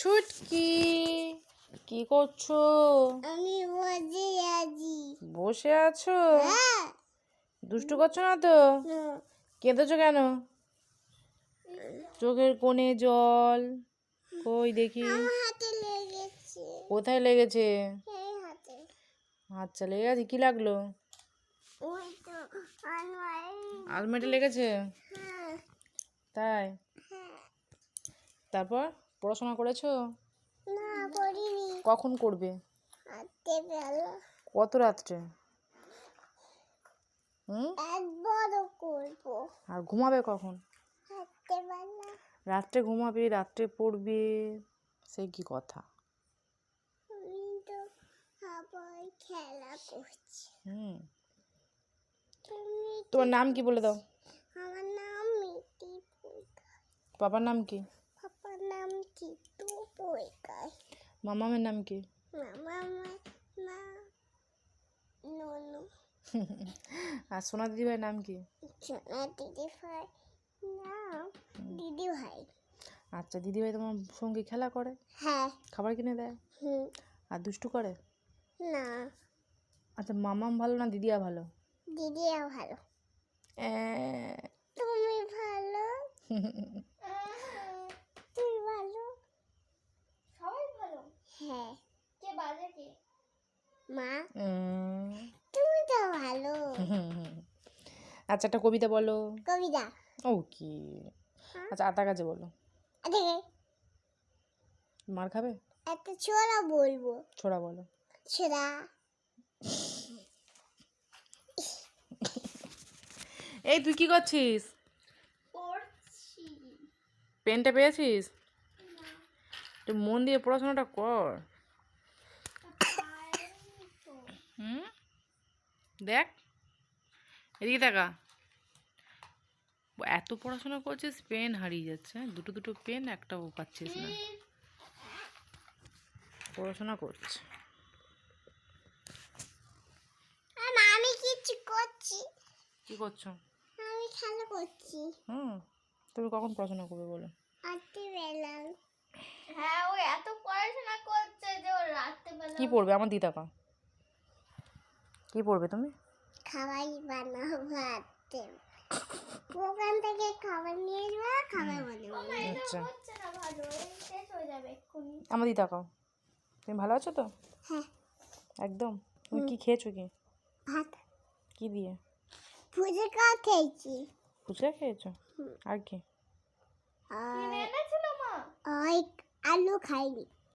ছুটকি কি করছো? আমি বসে আছি। বসে আছো? হ্যাঁ। দুষ্টু করছো না তো? কেঁদেছো কেন? চোখের কোণে জল। কই দেখি। আমার হাতে লেগেছে। কোথায় লেগেছে? এই হাতে। আচ্ছা লেগে গেছে। কি লাগলো? ওই তো আলমারি। আলমারিতে লেগেছে? হ্যাঁ। তাই? হ্যাঁ। তারপর পড়াশোনা করেছো? না করিনি। কখন করবে? রাতে বেলা। কত রাত্রে? একবারও করবো। আর ঘুমাবে কখন? রাতে বেলা। রাত্রে ঘুমাবে, রাত্রে পড়বে, সে কি কথা? আমি তো সবাই খেলা করছি। তুমি তোমার নাম কি বলে দাও? আমার নাম মিটি পুইকার। বাবার নাম কি? পাপার নাম চিতু পুইকার। মামামের নাম কি? মামার নাম ননু। আর সোনা দিদিভাইয়ের নাম কি? সোনা দিদিভাই নাম দিদি ভাই। আচ্ছা দিদিভাই তোমার সঙ্গে খেলা করে? হ্যাঁ। খাবার কিনে দেয়? আর দুষ্টু করে? না। আচ্ছা মামাম ভালো না দিদিয়া ভালো? দিদিও ভালো। তুমি ভালো? তুমি ভালো? সবাই ভালো? হ্যাঁ। কে বাজে কে? মা। তুমি তো ভালো। আচ্ছা একটা কবিতা বলো। কবিতা। ওকে। আচ্ছা আতা গাছে বলো। দেখে মার খাবে? একটা ছোড়া বলবো। ছোড়া বলো। ছোড়া। এই তুই কি করছিস? পড়ছি। পেনটা পেয়েছিস? তুই মন দিয়ে পড়াশোনাটা কর। দেখ এদিকে দেখা। এত পড়াশোনা করছিস পেন হারিয়ে যাচ্ছে। দুটো দুটো পেন একটাও পাচ্ছিস না। পড়াশোনা করছে। আমি কিছু করছি। কি করছো? আমি খেলা করছি। তুমি কখন পড়াশোনা করবে বলো? রাতে বেলা। হ্যাঁ ও এত পড়াশোনা করছে যে ও রাতে বেলা। কি পড়বে আমার দিদা কা? কি পড়বে তুমি? খাবার বানাবো রাতে। ওখান থেকে খাবার নিয়ে যাওয়া খাবার বানাবো। আচ্ছা হচ্ছে না ভালো শেষ হয়ে যাবে এক্ষুনি। আমার দিদা কাও। তুমি ভালো আছো তো? হ্যাঁ। একদম। তুমি কি খেয়েছো কি? ভাত। কি দিয়ে? ফুচকা খেয়েছি। ফুচকা খেয়েছো? আর কি? আর আলু খাইনি।